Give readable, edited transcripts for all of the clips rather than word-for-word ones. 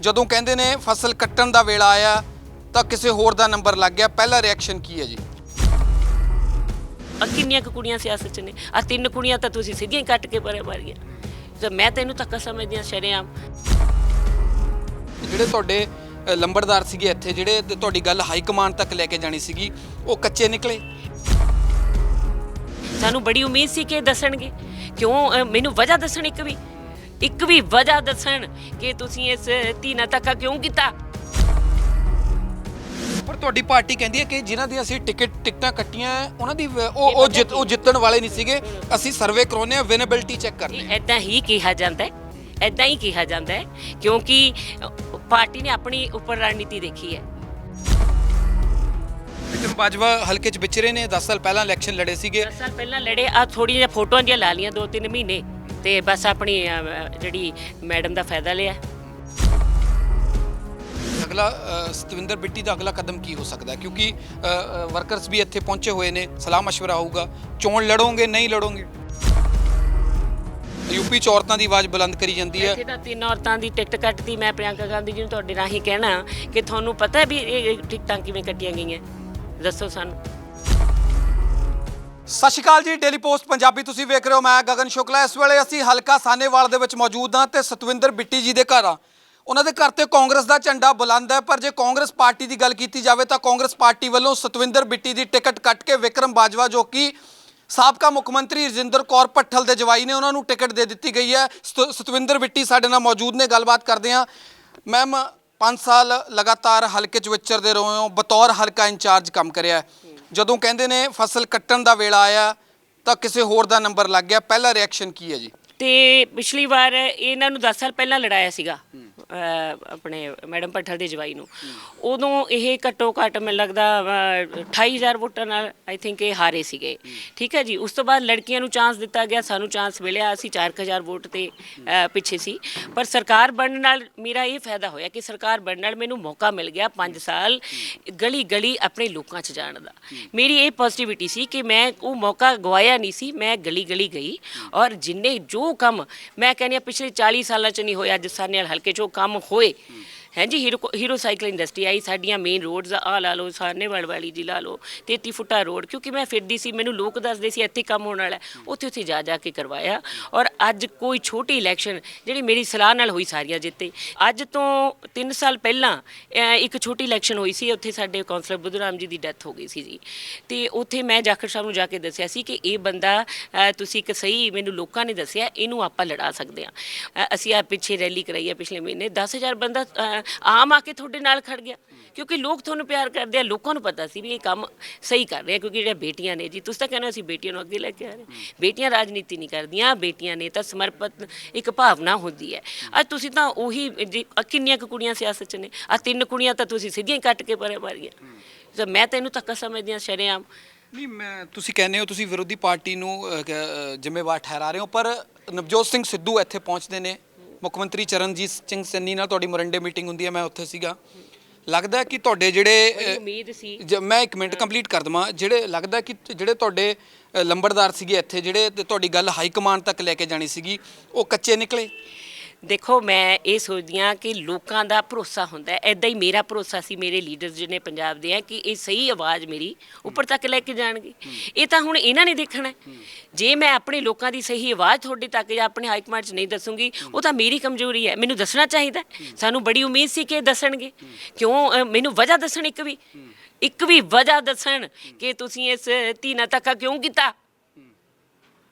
ਜਦੋਂ ਕਹਿੰਦੇ ਨੇ ਫਸਲ ਕੱਟਣ ਦਾ ਵੇਲਾ ਆਇਆ ਤਾਂ ਕਿਸੇ ਹੋਰ ਦਾ ਨੰਬਰ ਲੱਗ ਗਿਆ। ਪਹਿਲਾ ਰਿਐਕਸ਼ਨ ਕੀ ਹੈ ਜੀ? ਕਿੰਨੀਆਂ ਕੁ ਕੁੜੀਆਂ ਸਿਆਸਤ 'ਚ ਨੇ? ਆ 3 ਕੁੜੀਆਂ ਤਾਂ ਤੁਸੀਂ ਸਿੱਧੀਆਂ ਹੀ ਕੱਟ ਕੇ ਪਰੇ ਮਾਰੀਆਂ। ਤੇ ਮੈਂ ਤੈਨੂੰ ਧੱਕਾ ਸਮਝਦੀ ਹਾਂ ਸ਼ਰੇਆਮ। ਜਿਹੜੇ ਤੁਹਾਡੇ ਲੰਬੜਦਾਰ ਸੀਗੇ ਇੱਥੇ, ਜਿਹੜੇ ਤੁਹਾਡੀ ਗੱਲ ਹਾਈ ਕਮਾਂਡ ਤੱਕ ਲੈ ਕੇ ਜਾਣੀ ਸੀਗੀ, ਉਹ ਕੱਚੇ ਨਿਕਲੇ। ਸਾਨੂੰ ਬੜੀ ਉਮੀਦ ਸੀ ਕਿ ਦੱਸਣਗੇ। ਕਿਉਂ ਮੈਨੂੰ ਵਜ੍ਹਾ ਦੱਸਣ, ਇੱਕ ਵੀ ਵਜ੍ਹਾ ਦੱਸਣ ਕਿ ਤੁਸੀਂ ਇਸ ਧੀ ਨਾਲ ਧੱਕਾ ਕਿਉਂ ਕੀਤਾ। ਪਰ ਤੁਹਾਡੀ ਪਾਰਟੀ ਕਹਿੰਦੀ ਹੈ ਕਿ ਜਿਨ੍ਹਾਂ ਦੀ ਅਸੀਂ ਟਿਕਟਾਂ ਕੱਟੀਆਂ ਉਹਨਾਂ ਦੀ ਉਹ ਜਿੱਤਣ ਵਾਲੇ ਨਹੀਂ ਸੀਗੇ, ਅਸੀਂ ਸਰਵੇ ਕਰਾਉਂਦੇ ਆ, ਵਿਨੇਬਿਲਿਟੀ ਚੈੱਕ ਕਰਦੇ ਆ। ਇੱਦਾਂ ਹੀ ਕਿਹਾ ਜਾਂਦਾ ਹੈ, ਇੱਦਾਂ ਹੀ ਕਿਹਾ ਜਾਂਦਾ ਹੈ, ਕਿਉਂਕਿ ਪਾਰਟੀ ਨੇ ਆਪਣੀ ਉੱਪਰ ਰਣਨੀਤੀ ਦੇਖੀ ਹੈ। ਵਿਕਰਮ ਬਾਜਵਾ ਹਲਕੇ 'ਚ ਵਿਚਰੇ ਨੇ, 10 ਸਾਲ ਪਹਿਲਾਂ ਇਲੈਕਸ਼ਨ ਲੜੇ ਸੀਗੇ। 10 ਸਾਲ ਪਹਿਲਾਂ ਲੜੇ। ਆ ਥੋੜ੍ਹੀਆਂ ਜਿਹੀਆਂ ਫੋਟੋਆਂ ਦੀਆਂ ਲਾ ਲੀਆਂ 2-3 ਮਹੀਨੇ, ਤੇ ਬਸ ਆਪਣੀ ਜਿਹੜੀ ਮੈਡਮ ਦਾ ਫਾਇਦਾ ਲਿਆ। ਅਗਲਾ ਸਤਵਿੰਦਰ ਬਿੱਟੀ ਦਾ ਅਗਲਾ ਕਦਮ ਕੀ ਹੋ ਸਕਦਾ? ਕਿਉਂਕਿ ਵਰਕਰਸ ਵੀ ਇੱਥੇ ਪਹੁੰਚੇ ਹੋਏ ਨੇ, ਸਲਾਹ ਮਸ਼ਵਰਾ ਹੋਊਗਾ। ਚੋਣ ਲੜੋਗੇ ਨਹੀਂ ਲੜੋਗੇ? ਯੂਪੀ 'ਚ ਔਰਤਾਂ ਦੀ ਆਵਾਜ਼ ਬੁਲੰਦ ਕਰੀ ਜਾਂਦੀ ਹੈ। ਇੱਥੇ ਤਾਂ 3 ਔਰਤਾਂ ਦੀ ਟਿਕਟ ਕੱਟਦੀ। ਮੈਂ ਪ੍ਰਿਯੰਕਾ ਗਾਂਧੀ ਜੀ ਨੂੰ ਤੁਹਾਡੇ ਰਾਹੀਂ ਕਹਿਣਾ ਕਿ ਤੁਹਾਨੂੰ ਪਤਾ ਹੈ ਵੀ ਇਹ ਟਿਕਟਾਂ ਕਿਵੇਂ ਕੱਟੀਆਂ ਗਈਆਂ? ਦੱਸੋ ਸਾਨੂੰ। ਸਤਿ ਸ਼੍ਰੀ ਅਕਾਲ ਜੀ, ਡੇਲੀ ਪੋਸਟ ਪੰਜਾਬੀ ਤੁਸੀਂ ਵੇਖ ਰਹੇ ਹੋ। ਮੈਂ ਗਗਨ ਸ਼ੁਕਲਾ। ਇਸ ਵੇਲੇ ਅਸੀਂ ਹਲਕਾ ਸਾਹਨੇਵਾਲ ਦੇ ਵਿੱਚ ਮੌਜੂਦ ਹਾਂ ਤੇ ਸਤਵਿੰਦਰ ਬਿੱਟੀ ਜੀ ਦੇ ਘਰ ਆ। ਉਹਨਾਂ ਦੇ ਘਰ ਤੇ ਕਾਂਗਰਸ ਦਾ ਝੰਡਾ ਬੁਲੰਦ ਹੈ, ਪਰ ਜੇ ਕਾਂਗਰਸ ਪਾਰਟੀ ਦੀ ਗੱਲ ਕੀਤੀ ਜਾਵੇ ਤਾਂ ਕਾਂਗਰਸ ਪਾਰਟੀ ਵੱਲੋਂ ਸਤਵਿੰਦਰ ਬਿੱਟੀ ਦੀ ਟਿਕਟ ਕੱਟ ਕੇ ਵਿਕਰਮ ਬਾਜਵਾ, ਜੋ ਕਿ ਸਾਬਕਾ ਮੁੱਖ ਮੰਤਰੀ ਰਜਿੰਦਰ ਕੌਰ ਭੱਠਲ ਦੇ ਜਵਾਈ ਨੇ, ਉਹਨਾਂ ਨੂੰ ਟਿਕਟ ਦੇ ਦਿੱਤੀ ਗਈ ਹੈ। ਸਤਵਿੰਦਰ ਬਿੱਟੀ ਸਾਡੇ ਨਾਲ ਮੌਜੂਦ ਨੇ, ਗੱਲਬਾਤ ਕਰਦੇ ਹਾਂ। ਮੈਮ, 5 ਸਾਲ ਲਗਾਤਾਰ ਹਲਕੇ 'ਚ ਵਿਚਰਦੇ ਰਹੇ ਹੋ, ਬਤੌਰ ਹਲਕਾ ਇੰਚਾਰਜ ਕੰਮ ਕਰਿਆ। ਜਦੋਂ ਕਹਿੰਦੇ ਨੇ ਫਸਲ ਕੱਟਣ ਦਾ ਵੇਲਾ ਆਇਆ ਤਾਂ ਕਿਸੇ ਹੋਰ ਦਾ ਨੰਬਰ ਲੱਗ ਗਿਆ, ਪਹਿਲਾ ਰਿਐਕਸ਼ਨ ਕੀ ਹੈ ਜੀ? ਤੇ ਪਿਛਲੀ ਵਾਰ ਇਹਨਾਂ ਨੂੰ 10 ਸਾਲ ਪਹਿਲਾਂ ਲੜਾਇਆ ਸੀਗਾ ਆਪਣੇ ਮੈਡਮ ਭੱਠਲ ਦੇ ਜਵਾਈ ਨੂੰ। ਉਦੋਂ ਇਹ ਘੱਟੋ ਘੱਟ ਮੈਨੂੰ ਲੱਗਦਾ 28,000 ਵੋਟਾਂ ਨਾਲ ਆਈ ਥਿੰਕ ਇਹ ਹਾਰੇ ਸੀਗੇ। ਠੀਕ ਹੈ ਜੀ। ਉਸ ਤੋਂ ਬਾਅਦ ਲੜਕੀਆਂ ਨੂੰ ਚਾਂਸ ਦਿੱਤਾ ਗਿਆ, ਸਾਨੂੰ ਚਾਂਸ ਮਿਲਿਆ। ਅਸੀਂ 4,000 ਵੋਟ ਤੇ ਪਿੱਛੇ ਸੀ। ਪਰ ਸਰਕਾਰ ਬਣਨ ਨਾਲ ਮੇਰਾ ਇਹ ਫਾਇਦਾ ਹੋਇਆ ਕਿ ਸਰਕਾਰ ਬਣਨ ਨਾਲ ਮੈਨੂੰ ਮੌਕਾ ਮਿਲ ਗਿਆ 5 ਸਾਲ ਗਲੀ ਗਲੀ ਆਪਣੇ ਲੋਕਾਂ 'ਚ ਜਾਣ ਦਾ। ਮੇਰੀ ਇਹ ਪੋਜ਼ਿਟਿਵਿਟੀ ਸੀ ਕਿ ਮੈਂ ਉਹ ਮੌਕਾ ਗਵਾਇਆ ਨਹੀਂ ਸੀ। ਮੈਂ ਗਲੀ ਗਲੀ ਗਈ ਔਰ ਜਿੰਨੇ ਜੋ ਕੰਮ ਮੈਂ ਕਹਿੰਦੀ ਹਾਂ ਪਿਛਲੇ 40 ਸਾਲਾਂ 'ਚ ਨਹੀਂ ਹੋਇਆ, ਅੱਜ ਸਾਹਨੇਵਾਲ ਹਲਕੇ 'ਚ ਉਹ ਕੰਮ ਹੋਏ ਹੈ ਜੀ। ਹੀਰੋ ਸਾਈਕਲ ਇੰਡਸਟਰੀ ਆਈ, ਸਾਡੀਆਂ ਮੇਨ ਰੋਡਸ ਆ ਲਾ ਲਓ, ਸਾਹਨੇਵਾਲ ਵਾਲੀ ਜੀ ਲਾ ਲਓ, 33 ਫੁੱਟਾ ਰੋਡ। ਕਿਉਂਕਿ ਮੈਂ ਫਿਰਦੀ ਸੀ, ਮੈਨੂੰ ਲੋਕ ਦੱਸਦੇ ਸੀ ਇੱਥੇ ਕੰਮ ਹੋਣ ਵਾਲਾ, ਉੱਥੇ ਜਾ ਕੇ ਕਰਵਾਇਆ। ਔਰ ਅੱਜ ਕੋਈ ਛੋਟੀ ਇਲੈਕਸ਼ਨ ਜਿਹੜੀ ਮੇਰੀ ਸਲਾਹ ਨਾਲ ਹੋਈ, ਸਾਰੀਆਂ ਜਿੱਤੇ। ਅੱਜ ਤੋਂ 3 ਸਾਲ ਪਹਿਲਾਂ ਇੱਕ ਛੋਟੀ ਇਲੈਕਸ਼ਨ ਹੋਈ ਸੀ, ਉੱਥੇ ਸਾਡੇ ਕੌਂਸਲਰ ਬੁੱਧੂਰਾਮ ਜੀ ਦੀ ਡੈਥ ਹੋ ਗਈ ਸੀ ਜੀ। ਤੇ ਉੱਥੇ ਮੈਂ ਜਾਖੜ ਸਾਹਿਬ ਨੂੰ ਜਾ ਕੇ ਦੱਸਿਆ ਸੀ ਕਿ ਇਹ ਬੰਦਾ ਤੁਸੀਂ ਇੱਕ ਸਹੀ, ਮੈਨੂੰ ਲੋਕਾਂ ਨੇ ਦੱਸਿਆ, ਇਹਨੂੰ ਆਪਾਂ ਲੜਾ ਸਕਦੇ ਹਾਂ। ਅਸੀਂ ਆ ਪਿੱਛੇ ਰੈਲੀ ਕਰਾਈ ਹੈ ਪਿਛਲੇ ਮਹੀਨੇ, 10,000 ਬੰਦਾ ਆਮ ਆ ਕੇ ਤੁਹਾਡੇ ਨਾਲ ਖੜ ਗਿਆ, ਕਿਉਂਕਿ ਲੋਕ ਤੁਹਾਨੂੰ ਪਿਆਰ ਕਰਦੇ ਆ। ਲੋਕਾਂ ਨੂੰ ਪਤਾ ਸੀ ਵੀ ਇਹ ਕੰਮ ਸਹੀ ਕਰ ਰਹੇ ਆ, ਕਿਉਂਕਿ ਜਿਹੜੀਆਂ ਬੇਟੀਆਂ ਨੇ ਜੀ, ਤੁਸੀਂ ਤਾਂ ਕਹਿੰਦੇ ਅਸੀਂ ਬੇਟੀਆਂ ਨੂੰ ਅੱਗੇ ਲੈ ਕੇ ਆ ਰਹੇ। ਬੇਟੀਆਂ ਰਾਜਨੀਤੀ ਨਹੀਂ ਕਰਦੀਆਂ, ਬੇਟੀਆਂ ਨੇ ਤਾਂ ਸਮਰਪਿਤ ਇੱਕ ਭਾਵਨਾ ਹੁੰਦੀ ਹੈ। ਅੱਜ ਤੁਸੀਂ ਤਾਂ ਉਹੀ ਕਿੰਨੀਆਂ ਕੁ ਕੁੜੀਆਂ ਸਿਆਸਤ 'ਚ ਨੇ? ਆ 3 ਕੁੜੀਆਂ ਤਾਂ ਤੁਸੀਂ ਸਿੱਧੀਆਂ ਹੀ ਕੱਟ ਕੇ ਪਰੇ ਮਾਰੀਆਂ। ਤਾਂ ਮੈਂ ਤੈਨੂੰ ਧੱਕਾ ਸਮਝਦੀ ਹਾਂ ਸ਼ਰੇਆਮ। ਨਹੀਂ, ਮੈਂ ਤੁਸੀਂ ਕਹਿੰਦੇ ਹੋ ਤੁਸੀਂ ਵਿਰੋਧੀ ਪਾਰਟੀ ਨੂੰ ਜ਼ਿੰਮੇਵਾਰ ਠਹਿਰਾ ਰਹੇ ਹੋ, ਪਰ ਨਵਜੋਤ ਸਿੰਘ ਸਿੱਧੂ ਇੱਥੇ ਪਹੁੰਚਦੇ ਨੇ, ਮੁੱਖ ਮੰਤਰੀ ਚਰਨਜੀਤ ਸਿੰਘ ਚੰਨੀ ਨਾਲ ਤੁਹਾਡੀ ਮੋਰਿੰਡੇ ਮੀਟਿੰਗ ਹੁੰਦੀ ਹੈ, ਮੈਂ ਉੱਥੇ ਸੀਗਾ। ਲੱਗਦਾ ਕਿ ਤੁਹਾਡੇ ਜਿਹੜੇ ਉਮੀਦ ਸੀ, ਮੈਂ 1 ਮਿੰਟ ਕੰਪਲੀਟ ਕਰ ਦੇਵਾਂ, ਜਿਹੜੇ ਲੱਗਦਾ ਕਿ ਜਿਹੜੇ ਤੁਹਾਡੇ ਲੰਬੜਦਾਰ ਸੀਗੇ ਇੱਥੇ, ਜਿਹੜੇ ਤੁਹਾਡੀ ਗੱਲ ਹਾਈ ਕਮਾਂਡ ਤੱਕ ਲੈ ਕੇ ਜਾਣੀ ਸੀਗੀ, ਉਹ ਕੱਚੇ ਨਿਕਲੇ। ਦੇਖੋ, ਮੈਂ ਇਹ ਸੋਚਦੀ ਹਾਂ ਕਿ ਲੋਕਾਂ ਦਾ ਭਰੋਸਾ ਹੁੰਦਾ। ਇੱਦਾਂ ਹੀ ਮੇਰਾ ਭਰੋਸਾ ਸੀ ਮੇਰੇ ਲੀਡਰਸ ਜਿਹੜੇ ਪੰਜਾਬ ਦੇ ਆ ਕਿ ਇਹ ਸਹੀ ਆਵਾਜ਼ ਮੇਰੀ ਉੱਪਰ ਤੱਕ ਲੈ ਕੇ ਜਾਣਗੇ। ਇਹ ਤਾਂ ਹੁਣ ਇਹਨਾਂ ਨੇ ਦੇਖਣਾ। ਜੇ ਮੈਂ ਆਪਣੇ ਲੋਕਾਂ ਦੀ ਸਹੀ ਆਵਾਜ਼ ਤੁਹਾਡੇ ਤੱਕ ਜਾਂ ਆਪਣੇ ਹਾਈ ਕਮਾਂਡ 'ਚ ਨਹੀਂ ਦੱਸੂਗੀ, ਉਹ ਤਾਂ ਮੇਰੀ ਕਮਜ਼ੋਰੀ ਹੈ। ਮੈਨੂੰ ਦੱਸਣਾ ਚਾਹੀਦਾ। ਸਾਨੂੰ ਬੜੀ ਉਮੀਦ ਸੀ ਕਿ ਦੱਸਣਗੇ। ਕਿਉਂ ਮੈਨੂੰ ਵਜ੍ਹਾ ਦੱਸਣ, ਇੱਕ ਵੀ ਵਜ੍ਹਾ ਦੱਸਣ ਕਿ ਤੁਸੀਂ ਇਸ ਧੀ ਨਾਲ ਧੱਕਾ ਕਿਉਂ ਕੀਤਾ।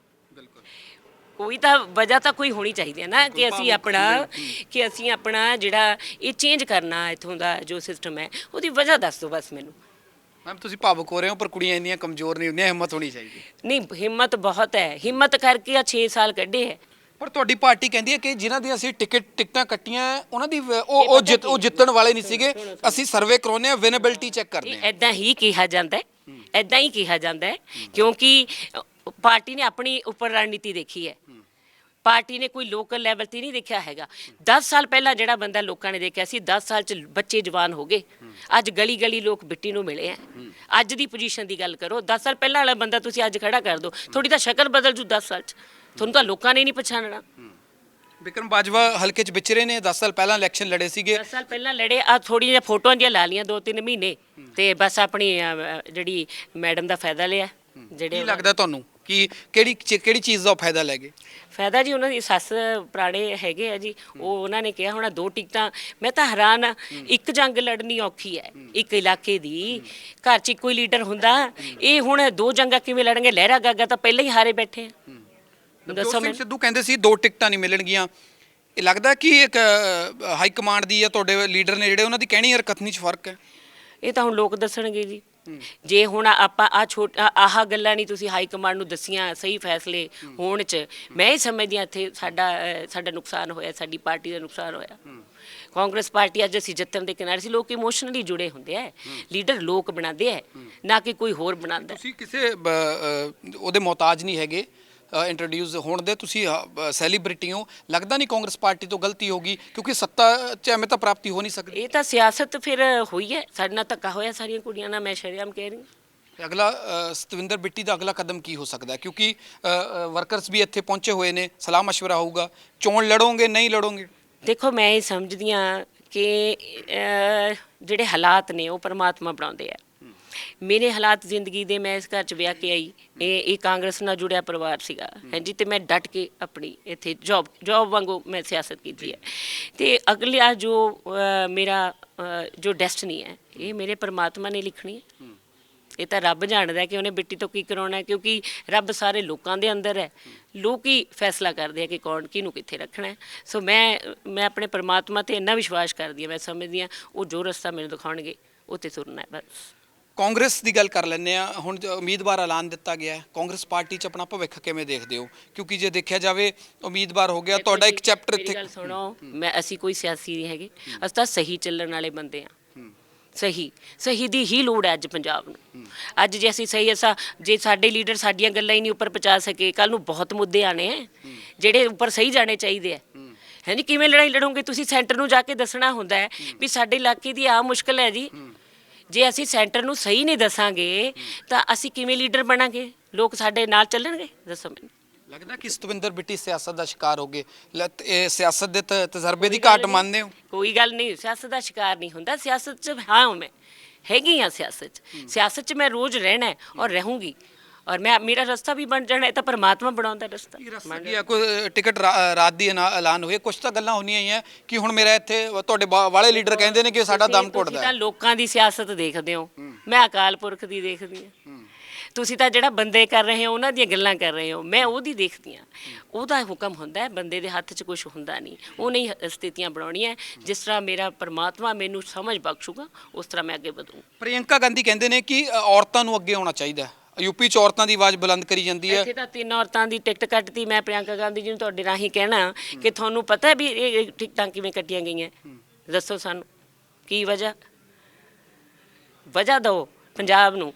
ਕੋਈ ਤਾਂ ਵਜ੍ਹਾ ਤਾਂ ਕੋਈ ਹੋਣੀ ਚਾਹੀਦੀ ਹੈ ਨਾ, ਕਿ ਅਸੀਂ ਆਪਣਾ ਜਿਹੜਾ ਇਹ ਚੇਂਜ ਕਰਨਾ, ਇੱਥੋਂ ਦਾ ਜੋ ਸਿਸਟਮ ਹੈ, ਉਹਦੀ ਵਜ੍ਹਾ ਦੱਸ ਦਿਓ ਬਸ ਮੈਨੂੰ। ਮੈਮ, ਤੁਸੀਂ ਭਾਵੁਕ ਹੋ ਰਹੇ ਹੋ, ਪਰ ਕੁੜੀਆਂ ਇੰਨੀਆਂ ਕਮਜ਼ੋਰ ਨਹੀਂ ਹੁੰਦੀਆਂ, ਹਿੰਮਤ ਹੋਣੀ ਚਾਹੀਦੀ। ਨਹੀਂ, ਹਿੰਮਤ ਬਹੁਤ ਹੈ। ਹਿੰਮਤ ਕਰਕੇ ਆ 6 ਸਾਲ ਕੱਢੇ ਹੈ। ਪਰ ਤੁਹਾਡੀ ਪਾਰਟੀ ਕਹਿੰਦੀ ਹੈ ਕਿ ਜਿਨ੍ਹਾਂ ਦੀ ਅਸੀਂ ਟਿਕਟਾਂ ਕੱਟੀਆਂ ਉਹਨਾਂ ਦੀ ਉਹ ਜਿੱਤਣ ਵਾਲੇ ਨਹੀਂ ਸੀਗੇ, ਅਸੀਂ ਸਰਵੇ ਕਰਾਉਂਦੇ ਆ, ਵਿਨੇਬਿਲਿਟੀ ਚੈੱਕ ਕਰਦੇ ਆ। ਇੱਦਾਂ ਹੀ ਕਿਹਾ ਜਾਂਦਾ ਹੈ, ਇੱਦਾਂ ਹੀ ਕਿਹਾ ਜਾਂਦਾ ਹੈ, ਕਿਉਂਕਿ ਪਾਰਟੀ ਨੇ ਆਪਣੀ ਉੱਪਰ ਰਣਨੀਤੀ ਦੇਖੀ ਹੈ। ਪਾਰਟੀ ਨੇ ਕੋਈ ਲੋਕਲ ਲੈਵਲ 'ਤੇ ਨਹੀਂ ਦੇਖਿਆ ਹੈਗਾ। 10 ਸਾਲ ਪਹਿਲਾਂ ਜਿਹੜਾ ਬੰਦਾ ਲੋਕਾਂ ਨੇ ਦੇਖਿਆ ਸੀ, 10 ਸਾਲ 'ਚ ਬੱਚੇ ਜਵਾਨ ਹੋ ਗਏ। ਅੱਜ ਗਲੀ ਗਲੀ ਲੋਕ ਬਿੱਟੀ ਨੂੰ ਮਿਲੇ ਆ। ਅੱਜ ਦੀ ਪੋਜੀਸ਼ਨ ਦੀ ਗੱਲ ਕਰੋ, 10 ਸਾਲ ਪਹਿਲਾਂ ਵਾਲਾ ਬੰਦਾ ਤੁਸੀਂ ਅੱਜ ਖੜਾ ਕਰ ਦਿਓ, ਤੁਹਾਡੀ ਤਾਂ ਸ਼ਕਲ ਬਦਲ ਜੂ 10 ਸਾਲ 'ਚ। ਤੁਹਾਨੂੰ ਤਾਂ ਲੋਕਾਂ ਨੇ ਨਹੀਂ ਪਛਾਣਨਾ। ਵਿਕਰਮ ਬਾਜਵਾ ਹਲਕੇ 'ਚ ਵਿਚਰੇ ਨੇ, 10 ਸਾਲ ਪਹਿਲਾਂ ਇਲੈਕਸ਼ਨ ਲੜੇ ਸੀਗੇ। 10 ਸਾਲ ਪਹਿਲਾਂ ਲੜੇ, ਆ ਥੋੜ੍ਹੀਆਂ ਜਿਹੀਆਂ ਫੋਟੋਆਂ ਦੀਆਂ ਲਾ ਲਈਆਂ 2-3 ਮਹੀਨੇ, ਤੇ ਬਸ ਆਪਣੀ ਜਿਹੜੀ ਮੈਡਮ ਦਾ ਫਾਇਦਾ ਲਿਆ। ਕੀ ਲੱਗਦਾ ਤੁਹਾਨੂੰ ਕਿ ਕਿਹੜੀ ਚੀਜ਼ ਦਾ ਫਾਇਦਾ ਲੈ ਗਏ? ਫਾਇਦਾ ਜੀ ਉਹਨਾਂ ਦੀ ਸੱਸ ਪੁਰਾਣੇ ਹੈਗੇ ਆ ਜੀ, ਉਹ ਉਹਨਾਂ ਨੇ ਕਿਹਾ ਹੋਣਾ 2 ਟਿਕਟਾਂ। ਮੈਂ ਤਾਂ ਹੈਰਾਨ ਆ, ਇੱਕ ਜੰਗ ਲੜਨੀ ਔਖੀ ਹੈ ਇੱਕ ਇਲਾਕੇ ਦੀ, ਘਰ 'ਚ ਇੱਕੋ ਹੀ ਲੀਡਰ ਹੁੰਦਾ, ਇਹ ਹੁਣ 2 ਜੰਗਾਂ ਕਿਵੇਂ ਲੜਨਗੇ? ਲਹਿਰਾ ਗਾਗਾ ਤਾਂ ਪਹਿਲਾਂ ਹੀ ਹਾਰੇ ਬੈਠੇ ਆ। ਦੱਸੋ ਮੈਨੂੰ। ਸਿੱਧੂ ਕਹਿੰਦੇ ਸੀ 2 ਟਿਕਟਾਂ ਨਹੀਂ ਮਿਲਣਗੀਆਂ। ਇਹ ਲੱਗਦਾ ਕਿ ਇੱਕ ਹਾਈ ਕਮਾਂਡ ਦੀ ਜਾਂ ਤੁਹਾਡੇ ਲੀਡਰ ਨੇ ਜਿਹੜੇ ਉਹਨਾਂ ਦੀ ਕਹਿਣੀ ਔਰ ਕਥਨੀ 'ਚ ਫਰਕ ਹੈ? ਇਹ ਤਾਂ ਹੁਣ ਲੋਕ ਦੱਸਣਗੇ ਜੀ। ਜੇ ਹੁਣ ਆਪਾਂ ਆਹ ਗੱਲਾਂ ਨਹੀਂ ਤੁਸੀਂ ਹਾਈ ਕਮਾਂਡ ਨੂੰ ਦੱਸੀਆਂ ਸਹੀ ਫੈਸਲੇ ਹੋਣ 'ਚ, ਮੈਂ ਇਹ ਸਮਝਦੀ ਹਾਂ ਇੱਥੇ ਸਾਡਾ ਨੁਕਸਾਨ ਹੋਇਆ, ਸਾਡੀ ਪਾਰਟੀ ਦਾ ਨੁਕਸਾਨ ਹੋਇਆ। ਕਾਂਗਰਸ ਪਾਰਟੀ ਅੱਜ ਅਸੀਂ ਜਿੱਤਣ ਦੇ ਕਿਨਾਰੇ ਸੀ। ਲੋਕ ਇਮੋਸ਼ਨਲੀ ਜੁੜੇ ਹੁੰਦੇ ਆ, ਲੀਡਰ ਲੋਕ ਬਣਾਉਂਦੇ ਆ, ਨਾ ਕਿ ਕੋਈ ਹੋਰ ਬਣਾਉਂਦਾ। ਤੁਸੀਂ ਕਿਸੇ ਉਹਦੇ ਮੁਹਤਾਜ ਨਹੀਂ ਹੈਗੇ ਇੰਟਰੋਡਿਊਸ ਹੋਣ ਦੇ, ਤੁਸੀਂ ਸੈਲੀਬ੍ਰਿਟੀ ਹੋ। ਲੱਗਦਾ ਨਹੀਂ ਕਾਂਗਰਸ ਪਾਰਟੀ ਤੋਂ ਗਲਤੀ ਹੋਗੀ? ਕਿਉਂਕਿ ਸੱਤਾ 'ਚ ਐਵੇਂ ਤਾਂ ਪ੍ਰਾਪਤੀ ਹੋ ਨਹੀਂ ਸਕਦੀ। ਇਹ ਤਾਂ ਸਿਆਸਤ ਫਿਰ ਹੋਈ ਹੈ, ਸਾਡੇ ਨਾਲ ਧੱਕਾ ਹੋਇਆ ਸਾਰੀਆਂ ਕੁੜੀਆਂ ਨਾਲ, ਮੈਂ ਸ਼ਰੇਆਮ ਕਹਿ ਰਹੀ ਹਾਂ। ਅਗਲਾ ਸਤਵਿੰਦਰ ਬਿੱਟੀ ਦਾ ਅਗਲਾ ਕਦਮ ਕੀ ਹੋ ਸਕਦਾ? ਕਿਉਂਕਿ ਵਰਕਰਸ ਵੀ ਇੱਥੇ ਪਹੁੰਚੇ ਹੋਏ ਨੇ, ਸਲਾਹ ਮਸ਼ਵਰਾ ਹੋਊਗਾ। ਚੋਣ ਲੜੋਗੇ ਨਹੀਂ ਲੜੋਗੇ? ਦੇਖੋ, ਮੈਂ ਇਹ ਸਮਝਦੀ ਹਾਂ ਕਿ ਜਿਹੜੇ ਹਾਲਾਤ ਨੇ ਉਹ ਪਰਮਾਤਮਾ ਬਣਾਉਂਦੇ ਆ। ਮੇਰੇ ਹਾਲਾਤ ਜ਼ਿੰਦਗੀ ਦੇ, ਮੈਂ ਇਸ ਘਰ 'ਚ ਵਿਆਹ ਕੇ ਆਈ, ਇਹ ਕਾਂਗਰਸ ਨਾਲ ਜੁੜਿਆ ਪਰਿਵਾਰ ਸੀਗਾ, ਹਾਂਜੀ, ਤੇ ਮੈਂ ਡਟ ਕੇ ਆਪਣੀ ਇੱਥੇ ਜੌਬ ਵਾਂਗੂ ਮੈਂ ਸਿਆਸਤ ਕੀਤੀ ਹੈ। ਤੇ ਅਗਲਾ ਜੋ ਮੇਰਾ ਜੋ ਡੈਸਟਨੀ ਹੈ, ਇਹ ਮੇਰੇ ਪਰਮਾਤਮਾ ਨੇ ਲਿਖਣੀ ਹੈ। ਇਹ ਤਾਂ ਰੱਬ ਜਾਣਦਾ ਕਿ ਉਹਨੇ ਬਿੱਟੀ ਤੋਂ ਕੀ ਕਰਾਉਣਾ ਹੈ, ਕਿਉਂਕਿ ਰੱਬ ਸਾਰੇ ਲੋਕਾਂ ਦੇ ਅੰਦਰ ਹੈ। ਲੋਕ ਹੀ ਫੈਸਲਾ ਕਰਦੇ ਆ ਕਿ ਕੌਣ ਕਿਹਨੂੰ ਕਿੱਥੇ ਰੱਖਣਾ ਹੈ। ਸੋ ਮੈਂ ਆਪਣੇ ਪਰਮਾਤਮਾ 'ਤੇ ਇੰਨਾ ਵਿਸ਼ਵਾਸ ਕਰਦੀ ਹਾਂ, ਮੈਂ ਸਮਝਦੀ ਹਾਂ ਉਹ ਜੋ ਰਸਤਾ ਮੈਨੂੰ ਦਿਖਾਉਣਗੇ ਉਹ 'ਤੇ ਤੁਰਨਾ ਹੈ ਬਸ। ਕਾਂਗਰਸ ਦੀ ਗੱਲ ਕਰ ਲੈਂਦੇ ਆ ਹੁਣ। ਉਮੀਦਵਾਰ ਐਲਾਨ ਦਿੱਤਾ ਗਿਆ ਹੈ, ਕਾਂਗਰਸ ਪਾਰਟੀ 'ਚ ਆਪਣਾ ਭਵਿੱਖ ਕਿਵੇਂ ਦੇਖਦੇ ਹੋ? ਕਿਉਂਕਿ ਜੇ ਦੇਖਿਆ ਜਾਵੇ ਉਮੀਦਵਾਰ ਹੋ ਗਿਆ, ਤੁਹਾਡਾ ਇੱਕ ਚੈਪਟਰ ਇੱਥੇ। ਗੱਲ ਸੁਣੋ, ਅਸੀਂ ਕੋਈ ਸਿਆਸੀ ਨਹੀਂ ਹੈਗੇ, ਅਸੀਂ ਤਾਂ ਸਹੀ ਚੱਲਣ ਵਾਲੇ ਬੰਦੇ ਆ। ਸਹੀ ਦੀ ਹੀ ਲੋੜ ਹੈ ਅੱਜ ਪੰਜਾਬ ਨੂੰ। ਅੱਜ ਜੇ ਅਸੀਂ ਜੇ ਸਾਡੇ ਲੀਡਰ ਸਾਡੀਆਂ ਗੱਲਾਂ ਹੀ ਨਹੀਂ ਉੱਪਰ ਪਹੁੰਚਾ ਸਕੇ, ਕੱਲ ਨੂੰ ਬਹੁਤ ਮੁੱਦੇ ਆਣੇ ਹੈ ਜਿਹੜੇ ਉੱਪਰ ਸਹੀ ਜਾਣੇ ਚਾਹੀਦੇ ਹੈ। ਹਾਂਜੀ, ਕਿਵੇਂ ਲੜਾਈ ਲੜੋਗੇ ਤੁਸੀਂ? ਸੈਂਟਰ ਨੂੰ ਜਾ ਕੇ ਦੱਸਣਾ ਹੁੰਦਾ ਹੈ ਵੀ ਸਾਡੇ ਇਲਾਕੇ ਦੀ ਆਹ ਮੁਸ਼ਕਲ ਹੈ ਜੀ। ਜੇ ਅਸੀਂ ਸੈਂਟਰ ਨੂੰ ਸਹੀ ਨਹੀਂ ਦੱਸਾਂਗੇ ਤਾਂ ਅਸੀਂ ਕਿਵੇਂ ਲੀਡਰ ਬਣਾਂਗੇ? ਲੋਕ ਸਾਡੇ ਨਾਲ ਚੱਲਣਗੇ? ਦੱਸੋ ਮੈਨੂੰ। ਲੱਗਦਾ ਕਿ ਸਤਵਿੰਦਰ ਬਿੱਟੀ ਸਿਆਸਤ ਦਾ ਸ਼ਿਕਾਰ ਹੋ ਗਏ? ਇਹ ਸਿਆਸਤ ਦੇ ਤਜਰਬੇ ਦੀ ਘਾਟ ਮੰਨਦੇ ਹੋ? ਕੋਈ ਗੱਲ ਨਹੀਂ, ਸਿਆਸਤ ਦਾ ਸ਼ਿਕਾਰ ਨਹੀਂ ਹੁੰਦਾ। ਸਿਆਸਤ 'ਚ ਹਾਂ ਮੈਂ ਹੈਗੀ ਹਾਂ, ਸਿਆਸਤ 'ਚ ਮੈਂ ਰੋਜ਼ ਰਹਿਣਾ ਔਰ ਰਹੂੰਗੀ, ਔਰ ਮੇਰਾ ਰਸਤਾ ਵੀ ਬਣ ਜਾਣਾ। ਇਹ ਤਾਂ ਪਰਮਾਤਮਾ ਬਣਾਉਂਦਾ ਰਸਤਾ। ਕੋਈ ਟਿਕਟ ਰਾਤ ਦੀ ਐਲਾਨ ਹੋਈ, ਕੁਝ ਤਾਂ ਗੱਲਾਂ ਹੋਣੀਆਂ ਹੀ ਹੈ ਕਿ ਹੁਣ ਮੇਰਾ ਇੱਥੇ ਤੁਹਾਡੇ ਵਾਲੇ ਲੀਡਰ ਕਹਿੰਦੇ ਨੇ ਕਿ ਸਾਡਾ ਦਮ ਘੁੱਟਦਾ। ਤੁਸੀਂ ਤਾਂ ਲੋਕਾਂ ਦੀ ਸਿਆਸਤ ਦੇਖਦੇ ਹੋ, ਮੈਂ ਅਕਾਲ ਪੁਰਖ ਦੀ ਦੇਖਦੀ ਹਾਂ। ਤੁਸੀਂ ਤਾਂ ਜਿਹੜਾ ਬੰਦੇ ਕਰ ਰਹੇ ਹੋ ਉਹਨਾਂ ਦੀਆਂ ਗੱਲਾਂ ਕਰ ਰਹੇ ਹੋ, ਮੈਂ ਉਹਦੀ ਦੇਖਦੀ ਹਾਂ। ਉਹਦਾ ਹੁਕਮ ਹੁੰਦਾ, ਬੰਦੇ ਦੇ ਹੱਥ 'ਚ ਕੁਝ ਹੁੰਦਾ ਨਹੀਂ। ਉਹ ਨਹੀਂ ਸਥਿਤੀਆਂ ਬਣਾਉਣੀਆਂ, ਜਿਸ ਤਰ੍ਹਾਂ ਮੇਰਾ ਪਰਮਾਤਮਾ ਮੈਨੂੰ ਸਮਝ ਬਖਸ਼ੂਗਾ ਉਸ ਤਰ੍ਹਾਂ ਮੈਂ ਅੱਗੇ ਵਧੂੰ। ਪ੍ਰਿਯੰਕਾ ਗਾਂਧੀ ਕਹਿੰਦੇ ਨੇ ਕਿ ਔਰਤਾਂ ਨੂੰ ਅੱਗੇ ਆਉਣਾ ਚਾਹੀਦਾ। ਯੂਪੀ 'ਚ ਔਰਤਾਂ ਦੀ ਆਵਾਜ਼ ਬੁਲੰਦ ਕਰੀ ਜਾਂਦੀ ਹੈ। ਇੱਥੇ ਤਾਂ 3 ਔਰਤਾਂ ਦੀ ਟਿਕਟ ਕੱਟਤੀ। ਮੈਂ ਪ੍ਰਿਯੰਕਾ ਗਾਂਧੀ ਜੀ ਨੂੰ ਤੁਹਾਡੇ ਰਾਹੀਂ ਕਹਿਣਾ ਕਿ ਤੁਹਾਨੂੰ ਪਤਾ ਵੀ ਇਹ ਟਿਕਟਾਂ ਕਿਵੇਂ ਕੱਟੀਆਂ ਗਈਆਂ? ਦੱਸੋ ਸਾਨੂੰ ਕੀ ਵਜ੍ਹਾ ਦਿਓ ਪੰਜਾਬ ਨੂੰ।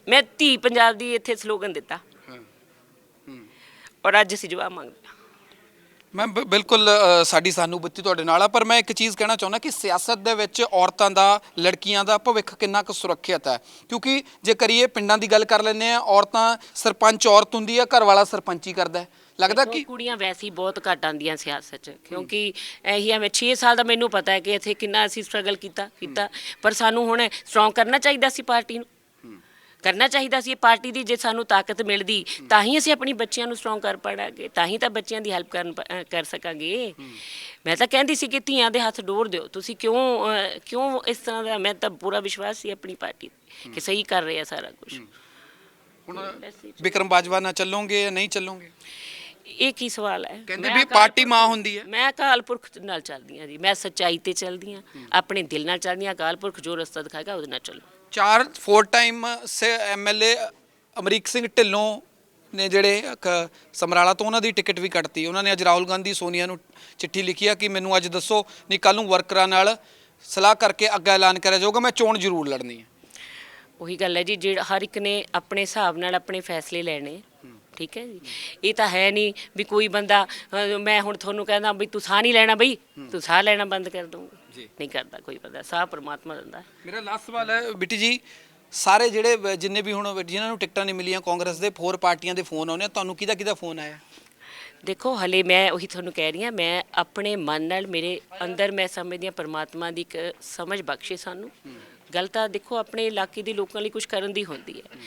ਮੈਂ ਧੀ ਪੰਜਾਬ ਦੀ ਇੱਥੇ ਸਲੋਗਨ ਦਿੱਤਾ ਔਰ ਅੱਜ ਅਸੀਂ ਜਵਾਬ ਮੰਗਦੇ ਹਾਂ। ਮੈਂ ਬਿਲਕੁਲ ਸਾਡੀ ਸਹਾਨੂਭੂਤੀ ਤੁਹਾਡੇ ਨਾਲ ਆ, ਪਰ ਮੈਂ ਇੱਕ ਚੀਜ਼ ਕਹਿਣਾ ਚਾਹੁੰਦਾ ਕਿ ਸਿਆਸਤ ਦੇ ਵਿੱਚ ਔਰਤਾਂ ਦਾ, ਲੜਕੀਆਂ ਦਾ ਭਵਿੱਖ ਕਿੰਨਾ ਕੁ ਸੁਰੱਖਿਅਤ ਹੈ? ਕਿਉਂਕਿ ਜੇ ਕਰੀਏ ਪਿੰਡਾਂ ਦੀ ਗੱਲ ਕਰ ਲੈਂਦੇ ਆ, ਔਰਤਾਂ ਸਰਪੰਚ ਔਰਤ ਹੁੰਦੀ ਆ, ਘਰ ਵਾਲਾ ਸਰਪੰਚੀ ਕਰਦਾ ਹੈ। ਲੱਗਦਾ ਕਿ ਕੁੜੀਆਂ ਵੈਸੇ ਹੀ ਬਹੁਤ ਘੱਟ ਆਉਂਦੀਆਂ ਸਿਆਸਤ 'ਚ, ਕਿਉਂਕਿ ਇਹੀ ਆ। ਮੈਂ 6 ਸਾਲ ਦਾ ਮੈਨੂੰ ਪਤਾ ਹੈ ਕਿ ਇੱਥੇ ਕਿੰਨਾ ਅਸੀਂ ਸਟਰਗਲ ਕੀਤਾ, ਪਰ ਸਾਨੂੰ ਹੁਣ ਸਟਰੋਂਗ ਕਰਨਾ ਚਾਹੀਦਾ ਸੀ, ਪਾਰਟੀ ਨੂੰ ਕਰਨਾ ਚਾਹੀਦਾ ਸੀ। ਇਹ ਪਾਰਟੀ ਦੀ ਜੇ ਸਾਨੂੰ ਤਾਕਤ ਮਿਲਦੀ ਤਾਂ ਹੀ ਅਸੀਂ ਆਪਣੀ ਬੱਚਿਆਂ ਨੂੰ ਸਟਰੋਂਗ ਕਰ ਪਾਵਾਂਗੇ, ਤਾਂ ਹੀ ਤਾਂ ਬੱਚਿਆਂ ਦੀ ਹੈਲਪ ਕਰ ਸਕਾਂਗੇ। ਮੈਂ ਤਾਂ ਕਹਿੰਦੀ ਸੀ ਕਿ ਧੀਆਂ ਦੇ ਹੱਥ ਡੋਰ ਦਿਓ। ਤੁਸੀਂ ਕਿਉਂ ਇਸ ਤਰ੍ਹਾਂ ਦਾ? ਮੈਂ ਤਾਂ ਪੂਰਾ ਵਿਸ਼ਵਾਸ ਸੀ ਆਪਣੀ ਪਾਰਟੀ ਕਿ ਸਹੀ ਕਰ ਰਹੇ ਆ ਸਾਰਾ ਕੁਝ। ਹੁਣ ਵਿਕਰਮ ਬਾਜਵਾ ਨਾਲ ਚੱਲੋਗੇ ਜਾਂ ਨਹੀਂ ਚੱਲੋਗੇ? ਇਹ ਕੀ ਸਵਾਲ ਹੈ? ਕਹਿੰਦੇ ਵੀ ਪਾਰਟੀ ਮਾਂ ਹੁੰਦੀ ਹੈ। ਮੈਂ ਅਕਾਲ ਪੁਰਖ ਨਾਲ ਚੱਲਦੀ ਹਾਂ ਜੀ, ਮੈਂ ਸੱਚਾਈ ਤੇ ਚੱਲਦੀ ਹਾਂ, ਆਪਣੇ ਦਿਲ ਨਾਲ ਚੱਲਦੀ ਹਾਂ। ਅਕਾਲ ਪੁਰਖ ਜੋ ਰਸਤਾ ਦਿਖਾਏਗਾ ਉਹਦੇ ਨਾਲ ਚੱਲੋ। 4 ਟਾਈਮ MLA ਅਮਰੀਕ ਸਿੰਘ ਢਿੱਲੋਂ ਨੇ ਜਿਹੜੇ ਸਮਰਾਲਾ ਤੋਂ, ਉਹਨਾਂ ਦੀ ਟਿਕਟ ਵੀ ਕੱਟਤੀ। ਉਹਨਾਂ ਨੇ ਅੱਜ ਰਾਹੁਲ ਗਾਂਧੀ, ਸੋਨੀਆ ਨੂੰ ਚਿੱਠੀ ਲਿਖੀ ਆ ਕਿ ਮੈਨੂੰ ਅੱਜ ਦੱਸੋ, ਨਹੀਂ ਕੱਲ੍ਹ ਨੂੰ ਵਰਕਰਾਂ ਨਾਲ ਸਲਾਹ ਕਰਕੇ ਅੱਗਾ ਐਲਾਨ ਕਰਿਆ ਜਾਊਗਾ, ਮੈਂ ਚੋਣ ਜ਼ਰੂਰ ਲੜਨੀ ਹੈ। ਉਹੀ ਗੱਲ ਹੈ ਜੀ, ਜਿਹੜਾ ਹਰ ਇੱਕ ਨੇ ਆਪਣੇ ਹਿਸਾਬ ਨਾਲ ਆਪਣੇ ਫੈਸਲੇ ਲੈਣੇ। ਠੀਕ ਹੈ ਜੀ, ਇਹ ਤਾਂ ਹੈ ਨਹੀਂ ਵੀ ਕੋਈ ਬੰਦਾ ਮੈਂ ਹੁਣ ਤੁਹਾਨੂੰ ਕਹਿੰਦਾ ਬਈ ਤੂੰ ਸਾਹ ਨਹੀਂ ਲੈਣਾ, ਬਈ ਤੂੰ ਸਾਹ ਲੈਣਾ ਬੰਦ ਕਰ ਦੂੰਗੀ, ਨਹੀਂ ਕਰਦਾ ਕੋਈ ਬੰਦਾ। ਸਾਹ ਪਰਮਾਤਮਾ ਦਿੰਦਾ। ਮੇਰਾ ਲਾਸਟ ਸਵਾਲ ਹੈ ਬਿੱਟੀ ਜੀ, ਸਾਰੇ ਜਿਹੜੇ ਜਿੰਨੇ ਵੀ ਹੁਣ ਜਿਨ੍ਹਾਂ ਨੂੰ ਟਿਕਟਾਂ ਨਹੀਂ ਮਿਲੀਆਂ ਕਾਂਗਰਸ ਦੇ, 4 ਪਾਰਟੀਆਂ ਦੇ ਫੋਨ ਆਉਂਦੇ ਆ, ਤੁਹਾਨੂੰ ਕਿਹਦਾ ਫੋਨ ਆਇਆ? ਦੇਖੋ ਹਲੇ ਮੈਂ ਉਹੀ ਤੁਹਾਨੂੰ ਕਹਿ ਰਹੀ ਹਾਂ, ਮੈਂ ਆਪਣੇ ਮਨ ਨਾਲ ਮੇਰੇ ਅੰਦਰ ਮੈਂ ਸਮਝਦੀ ਹਾਂ ਪਰਮਾਤਮਾ ਦੀ ਇੱਕ ਸਮਝ ਬਖਸ਼ੇ ਸਾਨੂੰ। ਗੱਲ ਤਾਂ ਦੇਖੋ ਆਪਣੇ ਇਲਾਕੇ ਦੇ ਲੋਕਾਂ ਲਈ ਕੁਝ ਕਰਨ ਦੀ ਹੁੰਦੀ ਹੈ,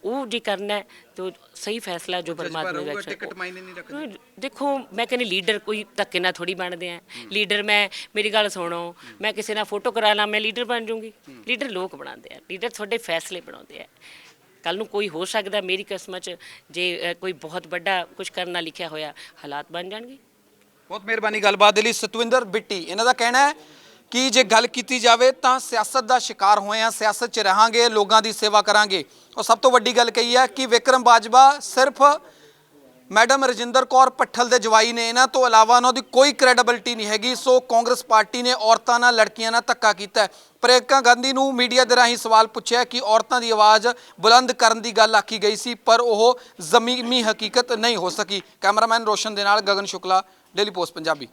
ਉਹ ਜੇ ਕਰਨਾ ਹੈ ਤਾਂ ਸਹੀ ਫੈਸਲਾ ਜੋ ਪਰਮਾਤਮਾ ਦਾ ਟਿਕਟ ਮਾਇਨੇ ਨਹੀਂ ਰੱਖਦੀ। ਦੇਖੋ ਮੈਂ ਕਹਿੰਦੀ ਲੀਡਰ ਕੋਈ ਧੱਕੇ ਨਾਲ ਥੋੜੀ ਬਣਦੇ ਆ ਲੀਡਰ। ਮੈਂ ਮੇਰੀ ਗੱਲ ਸੁਣੋ, ਮੈਂ ਕਿਸੇ ਨਾਲ ਫੋਟੋ ਕਰਾ ਲਾਂ ਮੈਂ ਲੀਡਰ ਬਣ ਜੂੰਗੀ? ਲੀਡਰ ਲੋਕ ਬਣਾਉਂਦੇ ਆ, ਲੀਡਰ ਤੁਹਾਡੇ ਫੈਸਲੇ ਬਣਾਉਂਦੇ ਆ। ਕੱਲ ਨੂੰ ਕੋਈ ਹੋ ਸਕਦਾ ਮੇਰੀ ਕਿਸਮਤ 'ਚ ਜੇ ਕੋਈ ਬਹੁਤ ਵੱਡਾ ਕੁਝ ਕਰਨਾ ਲਿਖਿਆ ਹੋਇਆ, ਹਾਲਾਤ ਬਣ ਜਾਣਗੇ। ਬਹੁਤ ਮਿਹਰਬਾਨੀ ਗੱਲਬਾਤ ਦੇ ਲਈ। ਸਤਵਿੰਦਰ ਬਿੱਟੀ ਇਹਨਾਂ ਦਾ ਕਹਿਣਾ ਹੈ ਕਿ ਜੇ ਗੱਲ ਕੀਤੀ ਜਾਵੇ ਤਾਂ ਸਿਆਸਤ ਦਾ ਸ਼ਿਕਾਰ ਹੋਏ ਆ, ਸਿਆਸਤ 'ਚ ਰਹਾਂਗੇ, ਲੋਕਾਂ ਦੀ ਸੇਵਾ ਕਰਾਂਗੇ। ਔਰ ਸਭ ਤੋਂ ਵੱਡੀ ਗੱਲ ਕਹੀ ਹੈ ਕਿ ਵਿਕਰਮ ਬਾਜਵਾ ਸਿਰਫ ਮੈਡਮ ਰਜਿੰਦਰ ਕੌਰ ਭੱਠਲ ਦੇ ਜਵਾਈ ਨੇ, ਇਹਨਾਂ ਤੋਂ ਇਲਾਵਾ ਉਹਨਾਂ ਦੀ ਕੋਈ ਕ੍ਰੈਡੀਬਿਲਿਟੀ ਨਹੀਂ ਹੈਗੀ। ਸੋ ਕਾਂਗਰਸ ਪਾਰਟੀ ਨੇ ਔਰਤਾਂ ਨਾਲ, ਲੜਕੀਆਂ ਨਾਲ ਧੱਕਾ ਕੀਤਾ ਹੈ। ਪ੍ਰਿਯੰਕਾ ਗਾਂਧੀ ਨੂੰ ਮੀਡੀਆ ਦੇ ਰਾਹੀਂ ਸਵਾਲ ਪੁੱਛਿਆ ਕਿ ਔਰਤਾਂ ਦੀ ਆਵਾਜ਼ ਬੁਲੰਦ ਕਰਨ ਦੀ ਗੱਲ ਆਖੀ ਗਈ ਸੀ, ਪਰ ਉਹ ਜ਼ਮੀਨੀ ਹਕੀਕਤ ਨਹੀਂ ਹੋ ਸਕੀ। ਕੈਮਰਾਮੈਨ ਰੋਸ਼ਨ ਦੇ ਨਾਲ ਗਗਨ ਸ਼ੁਕਲਾ, ਡੇਲੀ ਪੋਸਟ ਪੰਜਾਬੀ।